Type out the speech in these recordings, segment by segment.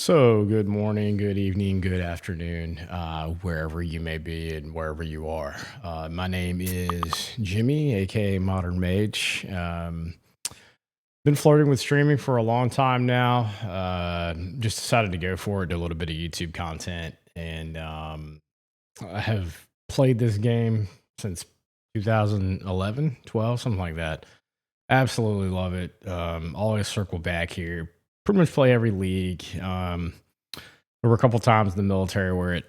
So, good morning, good evening, good afternoon, wherever you may be and wherever you are. My name is Jimmy, aka Modern Mage. Been flirting with streaming for a long time now. Just decided to go for it, do a little bit of YouTube content, and I have played this game since 2011, 12, something like that. Absolutely love it. Always circle back here. Pretty much play every league. There were a couple times in the military where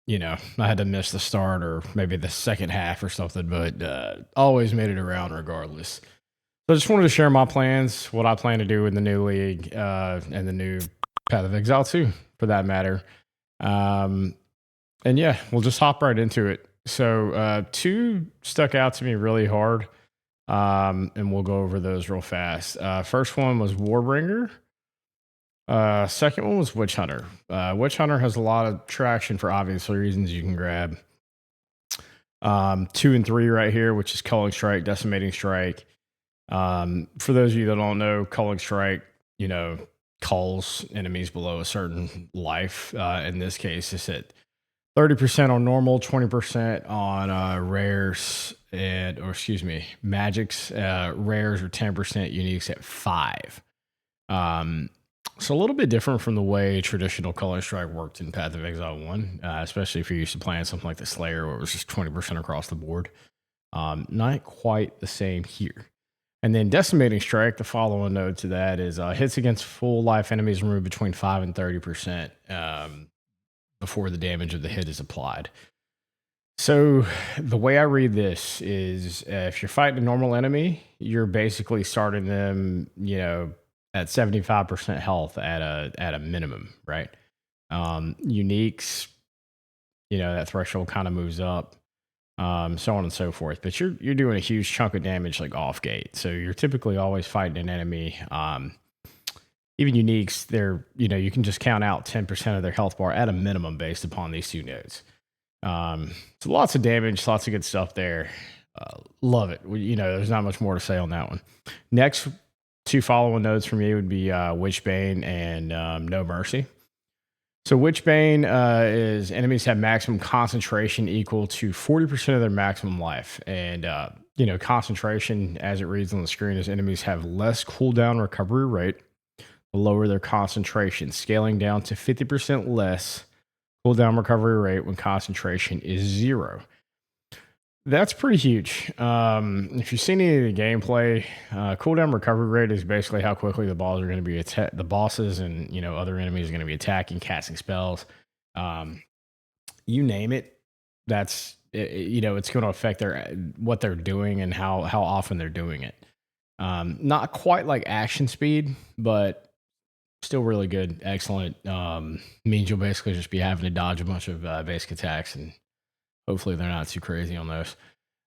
I had to miss the start or maybe the second half or something, but always made it around regardless. So I just wanted to share my plans, what I plan to do in the new league and the new Path of Exile too, for that matter. Um, and yeah, we'll just hop right into it. So two stuck out to me really hard, and we'll go over those real fast. First one was Warbringer. Second one was Witchhunter. Witchhunter has a lot of traction for obvious reasons. You can grab 2 and 3 right here, which is Culling Strike, Decimating Strike. For those of you that don't know, Culling Strike, culls enemies below a certain life. In this case, it's at 30% on normal, 20% on rares or excuse me, magics. Rares are 10%, uniques at 5. So a little bit different from the way traditional Color Strike worked in Path of Exile 1, especially if you're used to playing something like the Slayer where it was just 20% across the board. Not quite the same here. And then Decimating Strike, the following node to that is hits against full life enemies removed between 5 and 30% before the damage of the hit is applied. So the way I read this is if you're fighting a normal enemy, you're basically starting them, at 75% health at a minimum, right? Uniques, that threshold kind of moves up, so on and so forth. But you're doing a huge chunk of damage like off gate. So you're typically always fighting an enemy. Even uniques, you can just count out 10% of their health bar at a minimum based upon these two nodes. So lots of damage, lots of good stuff there. Love it. There's not much more to say on that one. Next, two following nodes from me would be Witchbane and No Mercy. So Witchbane is enemies have maximum concentration equal to 40% of their maximum life. And, concentration, as it reads on the screen, is enemies have less cooldown recovery rate, the lower their concentration, scaling down to 50% less cooldown recovery rate when concentration is 0. That's pretty huge. If you've seen any of the gameplay, cooldown recovery rate is basically how quickly the balls are going to be the bosses and other enemies are going to be attacking, casting spells. You name it. That's it's going to affect what they're doing and how often they're doing it. Not quite like action speed, but still really good, excellent. Means you'll basically just be having to dodge a bunch of basic attacks, and hopefully they're not too crazy on those.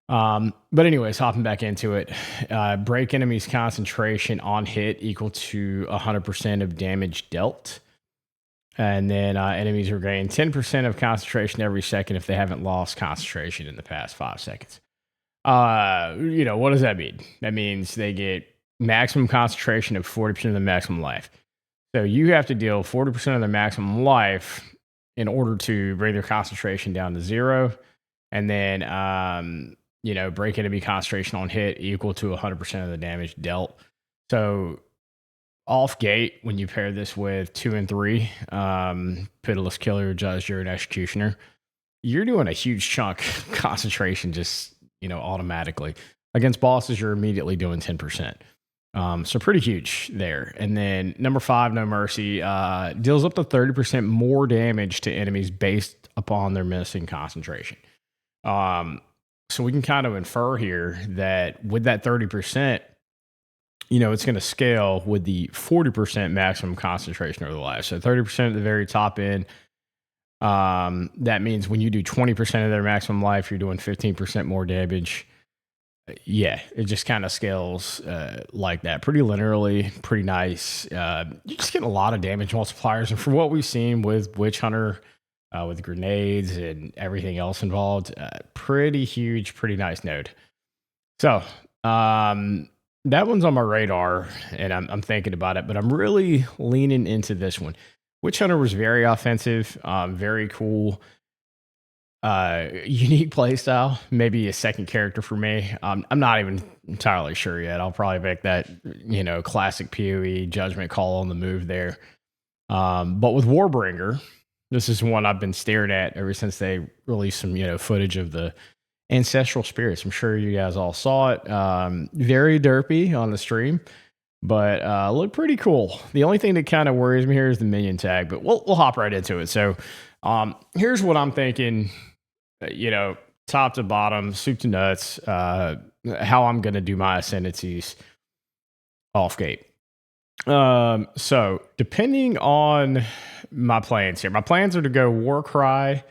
But anyways, hopping back into it, break enemies concentration on hit equal to 100% of damage dealt. And then enemies regain 10% of concentration every second if they haven't lost concentration in the past 5 seconds. What does that mean? That means they get maximum concentration of 40% of the maximum life. So you have to deal 40% of their maximum life in order to bring their concentration down to 0. And then, break enemy concentration on hit equal to 100% of the damage dealt. So off gate, when you pair this with 2 and 3, Pitiless Killer, Judger, and Executioner, you're doing a huge chunk concentration just, automatically. Against bosses, you're immediately doing 10%. So pretty huge there. And then number 5, No Mercy, deals up to 30% more damage to enemies based upon their missing concentration. So we can kind of infer here that with that 30%, it's going to scale with the 40% maximum concentration over the life. So 30% at the very top end. That means when you do 20% of their maximum life, you're doing 15% more damage. Yeah, it just kind of scales like that pretty linearly, pretty nice. You just get a lot of damage multipliers. And for what we've seen with Witchhunter, with grenades and everything else involved, pretty huge, pretty nice node. So That one's on my radar, and I'm thinking about it, but I'm really leaning into this one. Witchhunter was very offensive, very cool, unique play style. Maybe a second character for me. I'm not even entirely sure yet. I'll probably make that classic PoE judgment call on the move there. But with Warbringer, this is one I've been staring at ever since they released some footage of the Ancestral Spirits. I'm sure you guys all saw it. Very derpy on the stream, but look pretty cool. The only thing that kind of worries me here is the minion tag, but we'll hop right into it. So here's what I'm thinking, top to bottom, soup to nuts, how I'm going to do my ascendancies off gate. So depending on my plans here, my plans are to go Warcry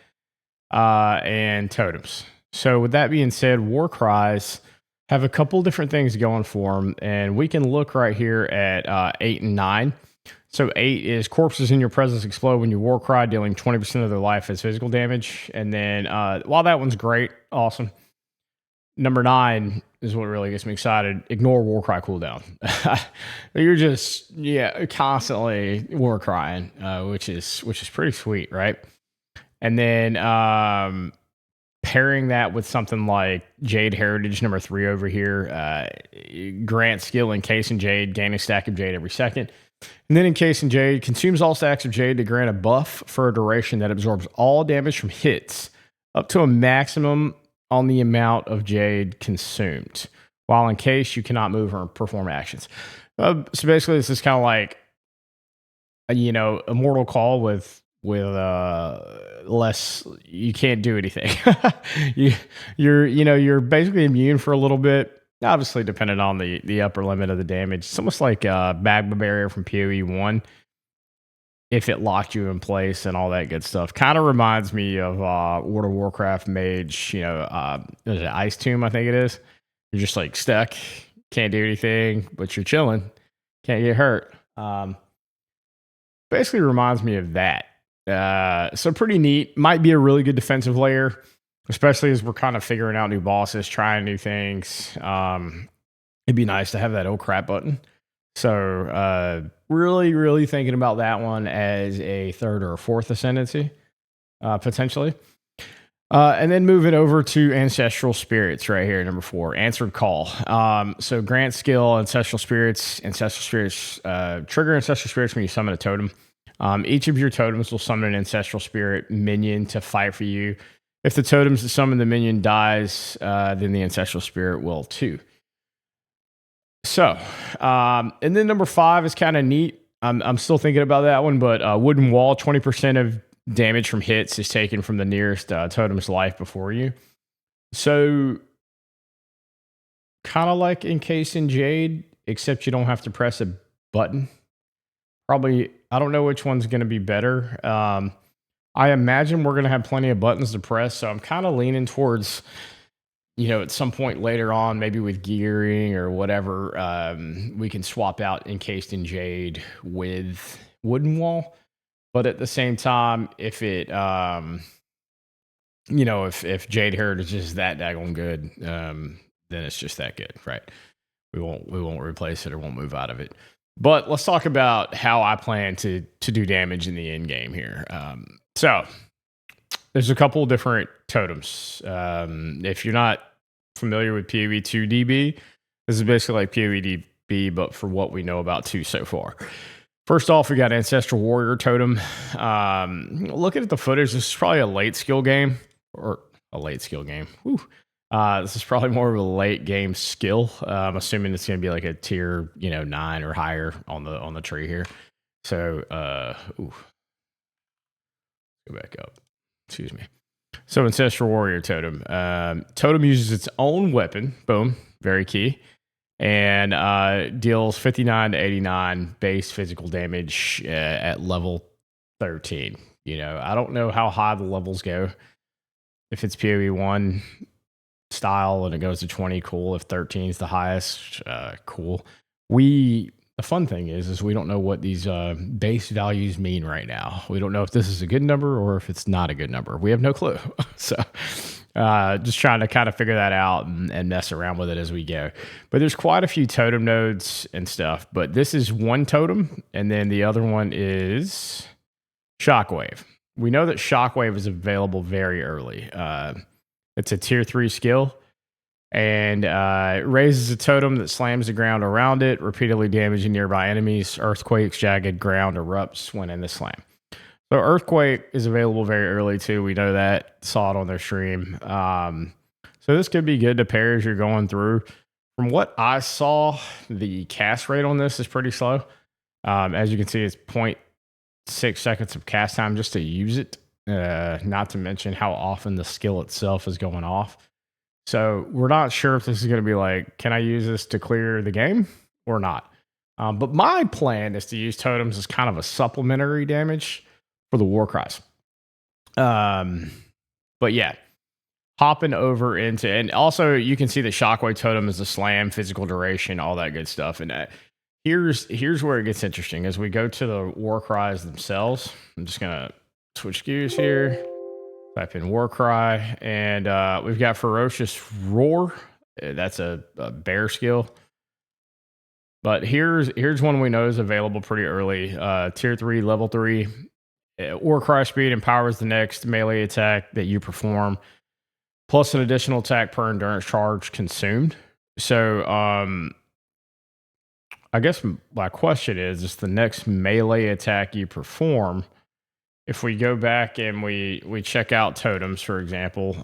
and totems. So with that being said, Warcries have a couple different things going for them, and we can look right here at 8 and 9. So 8 is corpses in your presence explode when you Warcry, dealing 20% of their life as physical damage. And then while that one's great, awesome, number 9 is what really gets me excited. Ignore Warcry cooldown. You're just constantly Warcrying, which is pretty sweet, right? And then pairing that with something like Jade Heritage number 3 over here, grant skill Encase in Jade, gain a stack of Jade every second. And then Encase in Jade consumes all stacks of Jade to grant a buff for a duration that absorbs all damage from hits up to a maximum on the amount of Jade consumed. While Encase, you cannot move or perform actions. So basically, this is kind of like a mortal call with less. You can't do anything. You're basically immune for a little bit. Obviously, depending on the upper limit of the damage. It's almost like Magma Barrier from PoE 1. If it locked you in place and all that good stuff. Kind of reminds me of World of Warcraft Mage, is it Ice Tomb, I think it is. You're just like stuck, can't do anything, but you're chilling, can't get hurt. Basically reminds me of that. So pretty neat. Might be a really good defensive layer, especially as we're kind of figuring out new bosses, trying new things. It'd be nice to have that oh crap button. So really, really thinking about that one as a third or a fourth ascendancy, potentially. And then moving over to Ancestral Spirits right here, number 4, Answered Call. So grant skill, Ancestral Spirits. Trigger Ancestral Spirits when you summon a totem. Each of your totems will summon an Ancestral Spirit minion to fight for you. If the totems that summon the minion dies, then the Ancestral Spirit will too. So, and then number 5 is kind of neat. I'm still thinking about that one, but Wooden Wall, 20% of damage from hits is taken from the nearest totem's life before you. So, kind of like Encase in Jade, except you don't have to press a button. Probably, I don't know which one's going to be better. I imagine we're going to have plenty of buttons to press, so I'm kind of leaning towards, at some point later on, maybe with gearing or whatever, we can swap out Encased in Jade with Wooden Wall. But at the same time, if it, if Jade Heritage is that daggone good, then it's just that good, right? We won't replace it or won't move out of it. But let's talk about how I plan to do damage in the end game here. So there's a couple different totems. If you're not familiar with PoE 2 DB, this is basically like PoE DB, but for what we know about 2 so far. First off, we got Ancestral Warrior Totem. Looking at the footage, this is probably a late skill game. Whew. This is probably more of a late game skill. I'm assuming it's going to be like a tier, 9 or higher on the tree here. So, go back up. Excuse me. So, Ancestral Warrior Totem. Totem uses its own weapon. Boom. Very key. And deals 59 to 89 base physical damage at level 13. I don't know how high the levels go. If it's PoE 1 style and it goes to 20, cool. If 13 is the highest, cool. The fun thing is we don't know what these base values mean right now. We don't know if this is a good number or if it's not a good number. We have no clue. So Just trying to kind of figure that out and mess around with it as we go. But there's quite a few totem nodes and stuff. But this is one totem, and then the other one is Shockwave. We know that Shockwave is available very early. It's a tier 3 skill, and it raises a totem that slams the ground around it, repeatedly damaging nearby enemies. Earthquakes, jagged ground erupts when in the slam. So Earthquake is available very early too. We know that. Saw it on their stream. So this could be good to pair as you're going through. From what I saw, the cast rate on this is pretty slow. As you can see, it's 0.6 seconds of cast time just to use it. Not to mention how often the skill itself is going off. So we're not sure if this is going to be like, can I use this to clear the game or not? But my plan is to use totems as kind of a supplementary damage for the Warcrys. But yeah, hopping over into, and also you can see the Shockwave totem is a slam, physical duration, all that good stuff. And here's where it gets interesting as we go to the Warcries themselves. I'm just gonna switch gears here, type in Warcry, and we've got Ferocious Roar. That's a bear skill. But here's one we know is available pretty early. Tier 3, level 3. Warcry speed empowers the next melee attack that you perform, plus an additional attack per endurance charge consumed. So, I guess my question is the next melee attack you perform. If we go back and we check out totems, for example,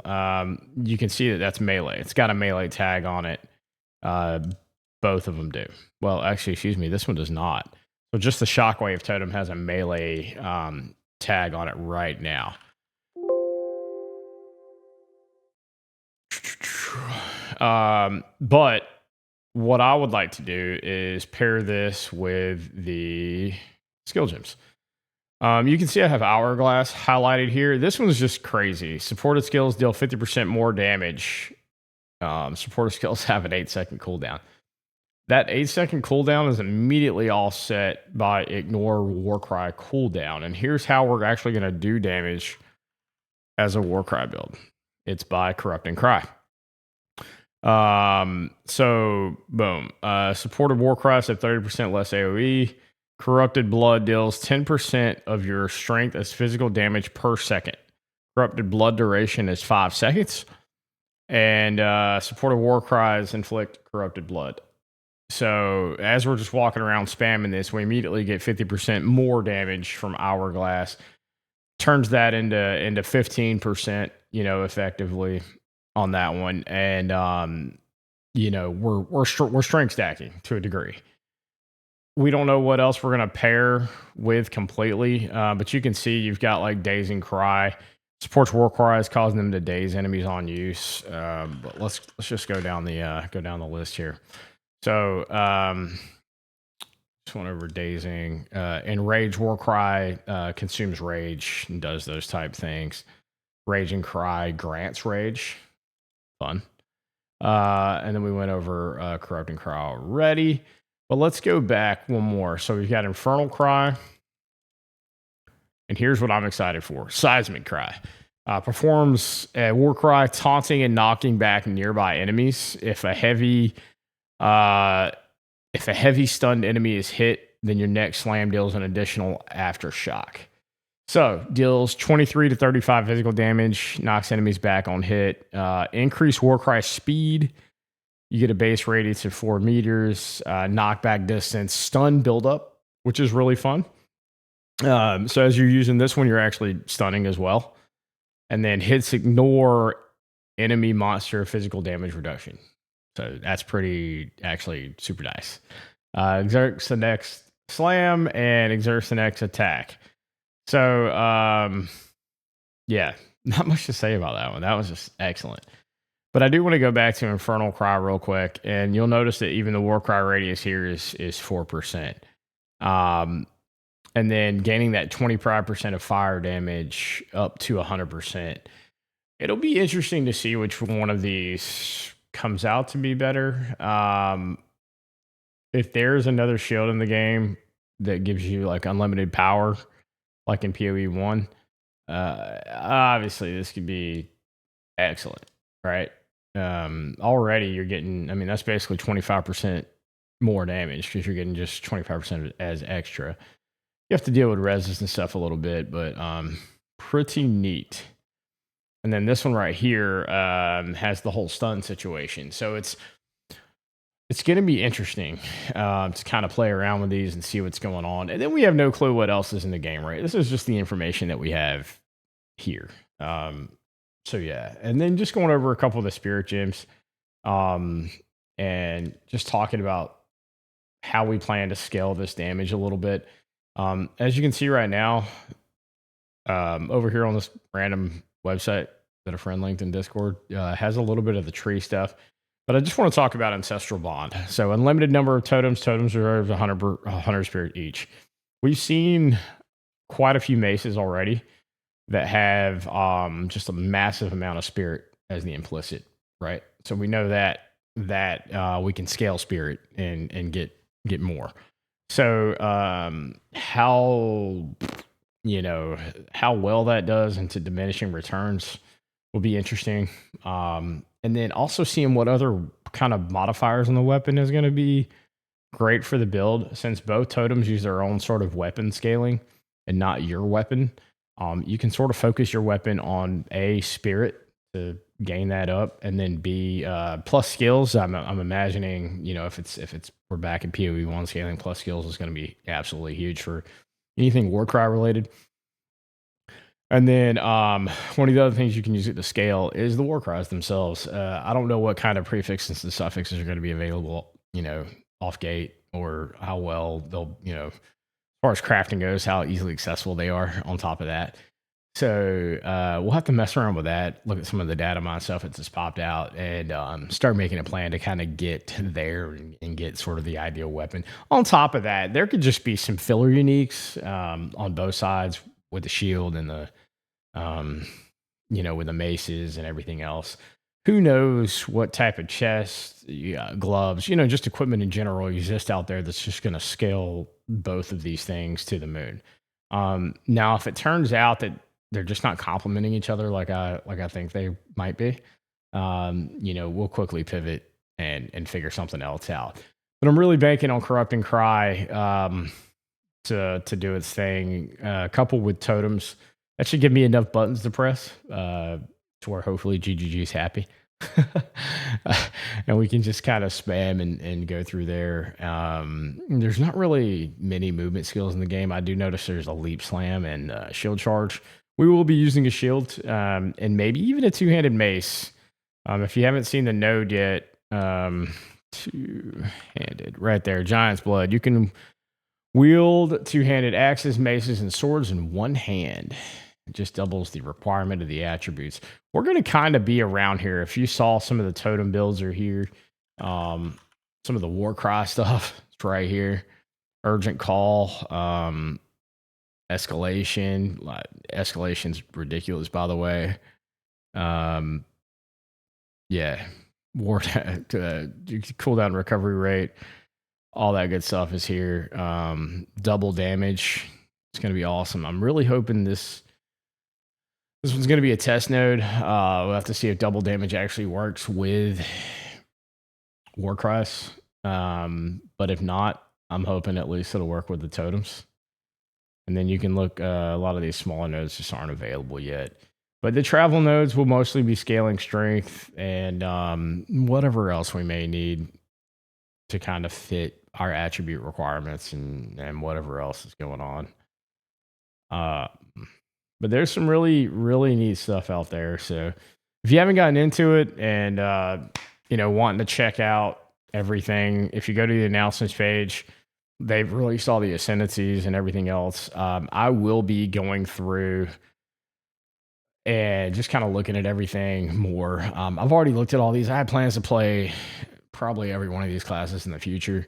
you can see that that's melee. It's got a melee tag on it. Both of them do. Well, actually, excuse me, this one does not. So just the Shockwave totem has a melee tag on it right now. But what I would like to do is pair this with the skill gems. You can see I have Hourglass highlighted here. This one's just crazy. Supported skills deal 50% more damage. Supported skills have an 8-second cooldown. That 8-second cooldown is immediately offset by ignore Warcry cooldown. And here's how we're actually going to do damage as a Warcry build. It's by Corrupting Cry. So boom. Supported Warcries have 30% less AoE. Corrupted Blood deals 10% of your strength as physical damage per second. Corrupted Blood duration is 5 seconds. And supported Warcries inflict Corrupted Blood. So as we're just walking around spamming this, we immediately get 50% more damage from Hourglass. Turns that into 15%, effectively on that one. And we're strength stacking to a degree. We don't know what else we're gonna pair with completely, but you can see you've got like Dazing Cry. Supports Warcries, causing them to daze enemies on use. But let's just go down the list here. So, just went over Dazing. Enrage Warcry consumes rage and does those type things. Raging Cry grants rage. Fun. And then we went over Corrupting Cry already. But let's go back one more. So we've got Infernal Cry. And here's what I'm excited for. Seismic Cry. Performs a Warcry taunting and knocking back nearby enemies. If a heavy stunned enemy is hit, then your next slam deals an additional aftershock. So deals 23 to 35 physical damage, knocks enemies back on hit. Increase Warcry speed. You get a base radius of 4 meters, knockback distance, stun buildup, which is really fun. So as you're using this one, you're actually stunning as well. And then hits ignore enemy monster physical damage reduction. So that's actually super nice. Exerts the next slam and exerts the next attack. So, yeah, not much to say about that one. That was just excellent. But I do want to go back to Infernal Cry real quick, and you'll notice that even the Warcry radius here is 4%. And then gaining that 25% of fire damage up to 100%. It'll be interesting to see which one of these comes out to be better. If there's another shield in the game that gives you like unlimited power, like in PoE 1, obviously this could be excellent, right? Already you're getting, I mean, that's basically 25% more damage because you're getting just 25% as extra. You have to deal with reses and stuff a little bit, but pretty neat. And then this one right here has the whole stun situation. So it's going to be interesting to kind of play around with these and see what's going on. And then we have no clue what else is in the game, right? This is just the information that we have here. So yeah, and then just going over a couple of the spirit gems, and just talking about how we plan to scale this damage a little bit. As you can see right now, over here on this random website that a friend linked in Discord, has a little bit of the tree stuff. But I just want to talk about Ancestral Bond. So unlimited number of totems. Totems are 100 spirit each. We've seen quite a few maces already that have just a massive amount of spirit as the implicit, right? So we know that we can scale spirit and get more. So how well that does into diminishing returns will be interesting. And then also seeing what other kind of modifiers on the weapon is going to be great for the build, since both totems use their own sort of weapon scaling and not your weapon. You can sort of focus your weapon on A, spirit to gain that up, and then B, plus skills. I'm imagining, if we're back in PoE1, scaling plus skills is going to be absolutely huge for anything Warcry related. And then one of the other things you can use it to scale is the Warcries themselves. I don't know what kind of prefixes and suffixes are going to be available, off gate, or how well they'll, as far as crafting goes, how easily accessible they are on top of that. So we'll have to mess around with that, look at some of the data mine stuff that's just popped out, and start making a plan to kind of get there and get sort of the ideal weapon. On top of that, there could just be some filler uniques on both sides with the shield and the, with the maces and everything else. Who knows what type of chest, gloves, just equipment in general exist out there that's just going to scale both of these things to the moon. Now, if it turns out that they're just not complementing each other like I think they might be, we'll quickly pivot and figure something else out. But I'm really banking on Corrupting Cry to do its thing, coupled with totems. That should give me enough buttons to press to where hopefully GGG's happy. And we can just kind of spam and go through there. There's not really many movement skills in the game. I do notice there's a leap slam and shield charge. We will be using a shield and maybe even a two-handed mace. If you haven't seen the node yet, two-handed right there, Giant's Blood. You can wield two-handed axes, maces, and swords in one hand. It just doubles the requirement of the attributes. We're going to kind of be around here. If you saw some of the totem builds are here, some of the Warcry stuff, it's right here. Urgent Call, Escalation. Escalation's ridiculous, by the way. Yeah. War cooldown recovery rate. All that good stuff is here. Double damage. It's going to be awesome. I'm really hoping this one's going to be a test node. We'll have to see if double damage actually works with Warcrys. But if not, I'm hoping at least it'll work with the totems. And then you can look, a lot of these smaller nodes just aren't available yet. But the travel nodes will mostly be scaling strength and whatever else we may need to kind of fit our attribute requirements and whatever else is going on. But there's some really, really neat stuff out there. So if you haven't gotten into it and, wanting to check out everything, if you go to the announcements page, they've released all the ascendancies and everything else. I will be going through and just kind of looking at everything more. I've already looked at all these. I have plans to play probably every one of these classes in the future.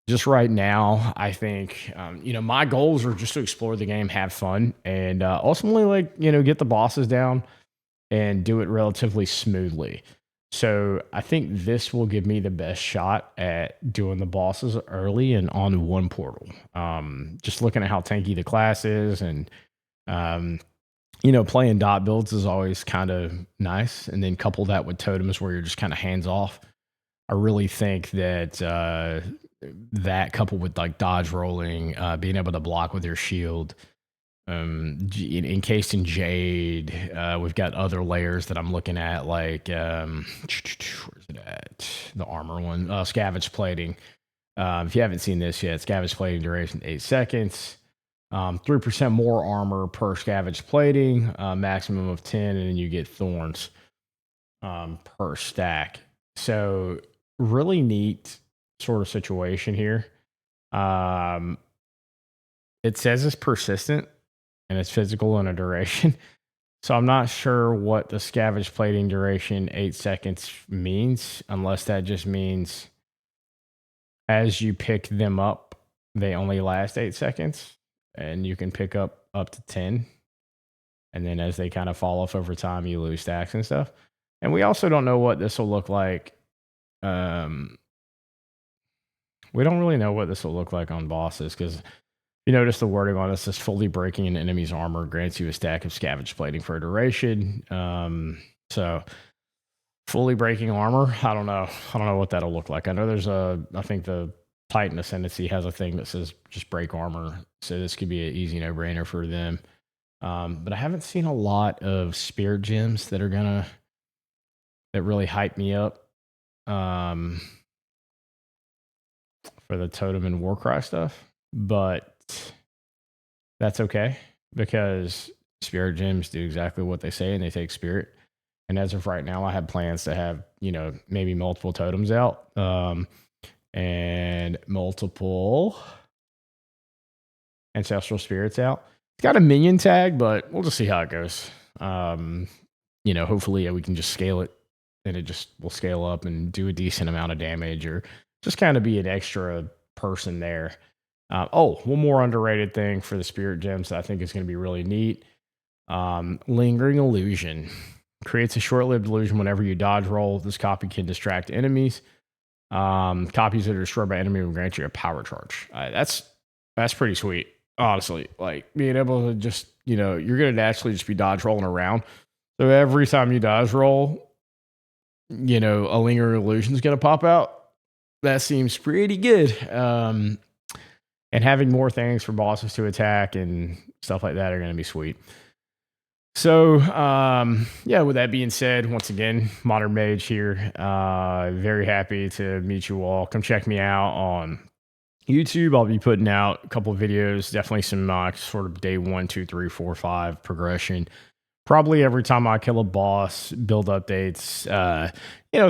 Just right now, I think, my goals are just to explore the game, have fun, and ultimately, get the bosses down and do it relatively smoothly. So I think this will give me the best shot at doing the bosses early and on one portal. Just looking at how tanky the class is and playing dot builds is always kind of nice. And then couple that with totems where you're just kind of hands off. I really think that that coupled with like dodge rolling, being able to block with your shield, encased in jade, we've got other layers that I'm looking at, like where's it at? The armor one, scavenge plating. If you haven't seen this yet, scavenge plating duration 8 seconds. 3% more armor per scavenge plating, maximum of 10, and then you get thorns per stack. So really neat sort of situation here. It says it's persistent and it's physical in a duration. So I'm not sure what the scavenge plating duration 8 seconds means, unless that just means as you pick them up, they only last 8 seconds and you can pick up to 10. And then as they kind of fall off over time, you lose stacks and stuff. And we also don't know what this will look like. We don't really know what this will look like on bosses, because you notice the wording on this is fully breaking an enemy's armor grants you a stack of scavenge plating for a duration. So fully breaking armor, I don't know what that'll look like. I know I think the Titan Ascendancy has a thing that says just break armor. So this could be an easy no-brainer for them. But I haven't seen a lot of spirit gems that really hype me up for the totem and Warcry stuff. But that's okay, because spirit gems do exactly what they say, and they take spirit. And as of right now, I have plans to have, maybe multiple totems out, and multiple ancestral spirits out. It's got a minion tag, but we'll just see how it goes. Hopefully we can just scale it, and it just will scale up and do a decent amount of damage, or just kind of be an extra person there. One more underrated thing for the spirit gems that I think is going to be really neat. Lingering Illusion creates a short-lived illusion whenever you dodge roll. This copy can distract enemies. Copies that are destroyed by enemy will grant you a power charge. That's pretty sweet, honestly. Like, being able to just, you're going to naturally just be dodge rolling around. So every time you dodge roll, a lingering illusion is going to pop out. That seems pretty good. And having more things for bosses to attack and stuff like that are going to be sweet. So, with that being said, once again, Modern Mage here. Very happy to meet you all. Come check me out on YouTube. I'll be putting out a couple of videos, definitely some sort of day 1, 2, 3, 4, 5 progression. Probably every time I kill a boss, build updates,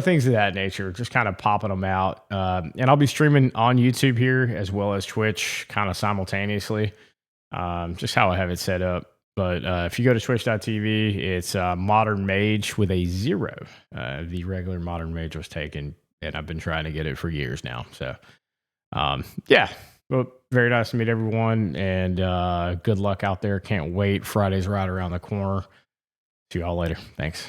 things of that nature, just kind of popping them out. And I'll be streaming on YouTube here as well as Twitch kind of simultaneously, just how I have it set up. But if you go to twitch.tv, it's Modern Mage with a 0. The regular Modern Mage was taken, and I've been trying to get it for years now. So, well, very nice to meet everyone, and good luck out there. Can't wait. Friday's right around the corner. See y'all later. Thanks.